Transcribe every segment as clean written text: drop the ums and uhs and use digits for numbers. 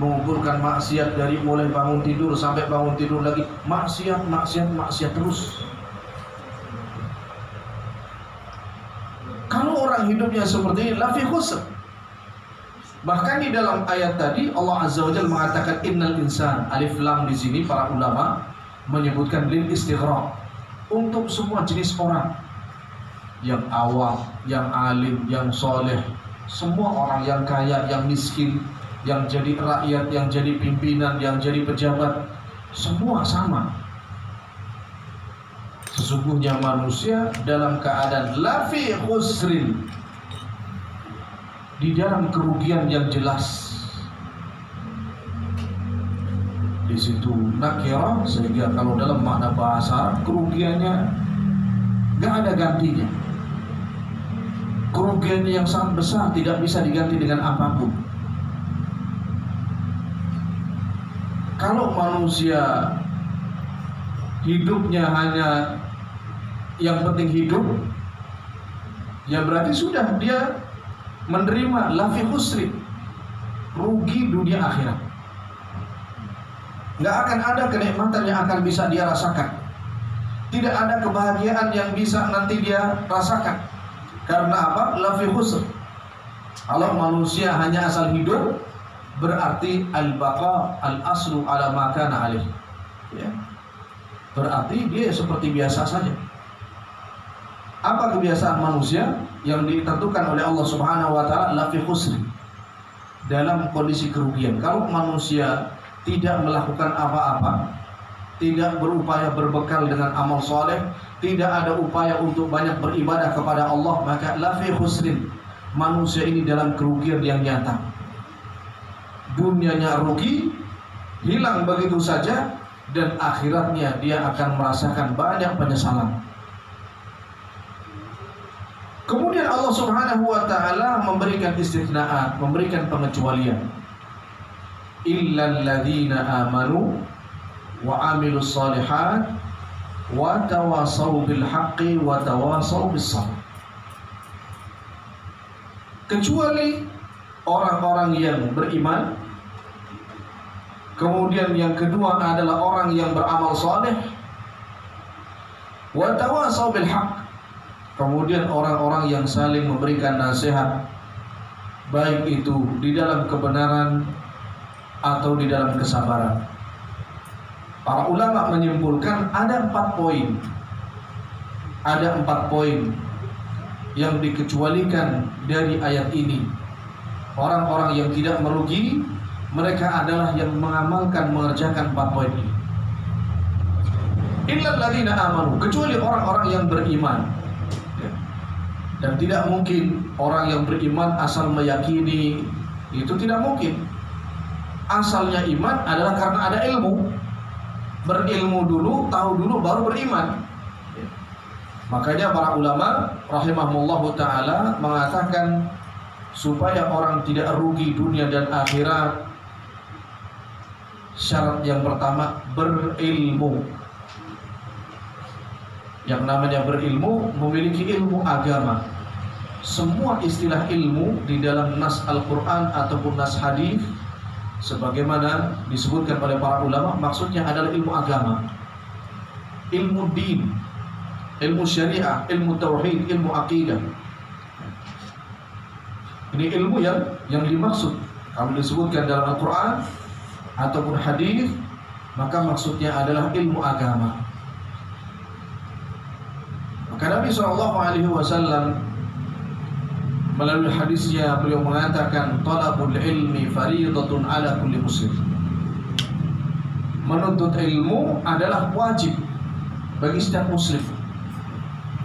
mengumpulkan maksiat dari mulai bangun tidur sampai bangun tidur lagi, maksiat terus. Kalau orang hidupnya seperti ini, lafi khusr. Bahkan di dalam ayat tadi Allah Azza wa Jalla mengatakan innal insan, alif lam di sini para ulama menyebutkan lil istighraq, untuk semua jenis orang, yang awam, yang alim, yang soleh, semua orang, yang kaya, yang miskin, yang jadi rakyat, yang jadi pimpinan, yang jadi pejabat, semua sama. Sesungguhnya manusia dalam keadaan lafi khusrin, di dalam kerugian yang jelas. Di situ nakirah, sehingga kalau dalam makna bahasa kerugiannya gak ada gantinya. Kerugiannya yang sangat besar, tidak bisa diganti dengan apapun. Kalau manusia hidupnya hanya yang penting hidup, ya berarti sudah dia menerima lafi khusri, rugi dunia akhirat. Nggak akan ada kenikmatan yang akan bisa dia rasakan. Tidak ada kebahagiaan yang bisa nanti dia rasakan. Karena apa? Lafi khusr. Kalau manusia hanya asal hidup, berarti al-baqa al-aslu ala ma kana alaih. Ya. Berarti dia seperti biasa saja. Apa kebiasaan manusia yang ditentukan oleh Allah Subhanahu wa taala? Lafi khusri, dalam kondisi kerugian. Kalau manusia tidak melakukan apa-apa, tidak berupaya berbekal dengan amal soleh, tidak ada upaya untuk banyak beribadah kepada Allah, maka lafi khusrin, manusia ini dalam kerugian yang nyata. Dunianya rugi, hilang begitu saja, dan akhiratnya dia akan merasakan banyak penyesalan. Kemudian Allah Subhanahu wa taala memberikan istisnaan, memberikan pengecualian. Illal ladzina amanu wa amilus shalihat wa tawassaw bil haqqi wa tawassaw bis sabr. Kecuali orang-orang yang beriman. Kemudian yang kedua adalah orang yang beramal saleh, wa tawassaw bil haqq. Kemudian orang-orang yang saling memberikan nasihat, baik itu di dalam kebenaran atau di dalam kesabaran. Para ulama menyimpulkan ada 4 poin. Ada 4 poin yang dikecualikan dari ayat ini. Orang-orang yang tidak merugi, mereka adalah yang mengerjakan 4 poin ini. Illal ladzina amanu, kecuali orang-orang yang beriman. Dan tidak mungkin orang yang beriman asal meyakini, itu tidak mungkin. Asalnya iman adalah karena ada ilmu. Berilmu dulu, tahu dulu, baru beriman. Makanya para ulama rahimahumullahu ta'ala mengatakan supaya orang tidak rugi dunia dan akhirat, syarat yang pertama berilmu. Yang namanya berilmu, memiliki ilmu agama. Semua istilah ilmu di dalam nas Al-Quran ataupun nas hadis, sebagaimana disebutkan oleh para ulama, maksudnya adalah ilmu agama, ilmu din, ilmu syariah, ilmu tauhid, ilmu akidah. Ini ilmu yang dimaksud. Kalau disebutkan dalam Al-Quran ataupun hadis, maka maksudnya adalah ilmu agama. Maka Nabi SAW melalui hadisnya beliau mengatakan, talabul ilmi fariidatun ala kulli muslim. Menuntut ilmu adalah wajib bagi setiap muslim,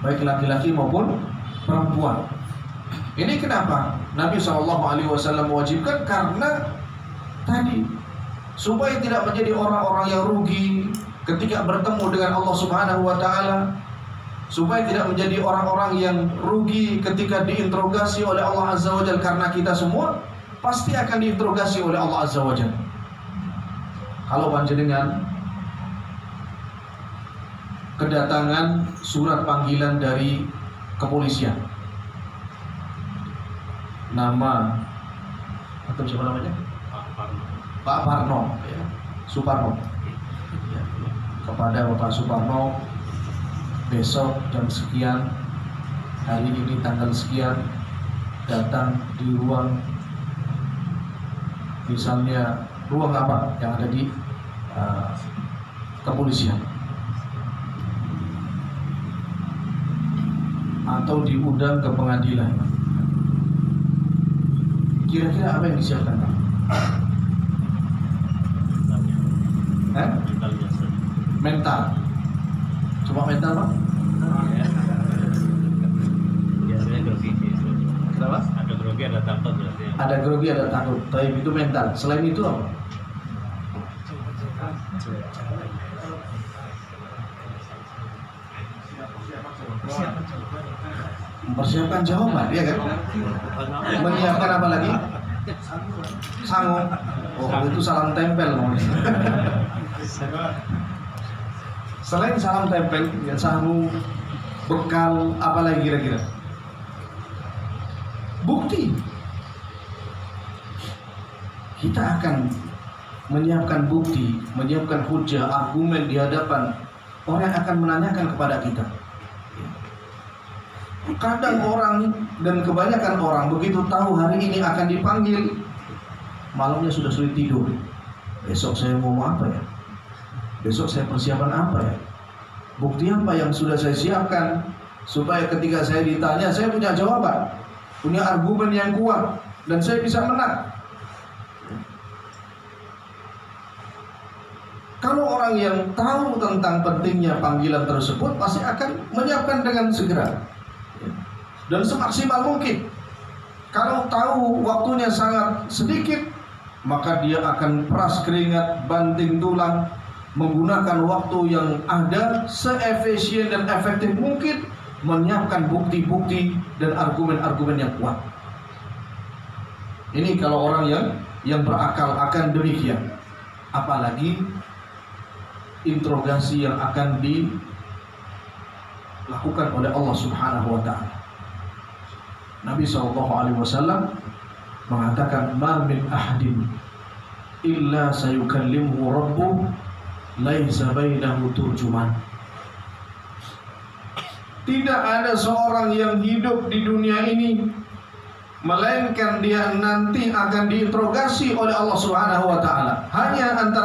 baik laki-laki maupun perempuan. Ini kenapa Nabi SAW mewajibkan? Karena tadi, supaya tidak menjadi orang-orang yang rugi ketika bertemu dengan Allah Subhanahu wa taala, supaya tidak menjadi orang-orang yang rugi ketika diinterogasi oleh Allah Azza wa Jalla, karena kita semua pasti akan diinterogasi oleh Allah Azza wa Jalla. Kalau panjenengan kedatangan surat panggilan dari kepolisian, nama atau siapa namanya? Pak Parno, ya, Suparno, ya, kepada Bapak Suparno, besok jam sekian, hari ini tanggal sekian, datang di ruang, misalnya ruang apa yang ada di kepolisian, atau diundang ke pengadilan. Kira-kira apa yang disiapkan, Pak? Mental. Cuma mental, Pak? Biasanya grogi. Kenapa? Ada grogi, ada takut berarti. Ada grogi, ada takut. Tapi itu mental. Selain itu apa? Mempersiapkan jawaban, ya kan? Menyiapkan apa lagi? Sangu. Oh, itu salam tempel. Selain salam tempel, ya sangu, bekal, apa lagi kira-kira? Bukti. Kita akan menyiapkan bukti, menyiapkan hujah, argumen di hadapan orang yang akan menanyakan kepada kita. Kadang orang dan kebanyakan orang begitu tahu hari ini akan dipanggil, malamnya sudah sulit tidur. Besok saya mau apa ya? Besok saya persiapan apa ya? Bukti apa yang sudah saya siapkan supaya ketika saya ditanya saya punya jawaban, punya argumen yang kuat dan saya bisa menang. Kalau orang yang tahu tentang pentingnya panggilan tersebut pasti akan menyiapkan dengan segera dan semaksimal mungkin. Kalau tahu waktunya sangat sedikit, maka dia akan peras keringat, banting tulang, menggunakan waktu yang ada seefisien dan efektif mungkin, menyiapkan bukti-bukti dan argumen-argumen yang kuat. Ini kalau orang yang berakal akan demikian. Apalagi interogasi yang akan dilakukan oleh Allah Subhanahu wa taala. Nabi SAW mengatakan, "Ma min ahadin illa sayukallimuhu rabbuh laisa bainahu turjuman." Tidak ada seorang yang hidup di dunia ini melainkan dia nanti akan diinterogasi oleh Allah Subhanahu wa taala. Hanya antara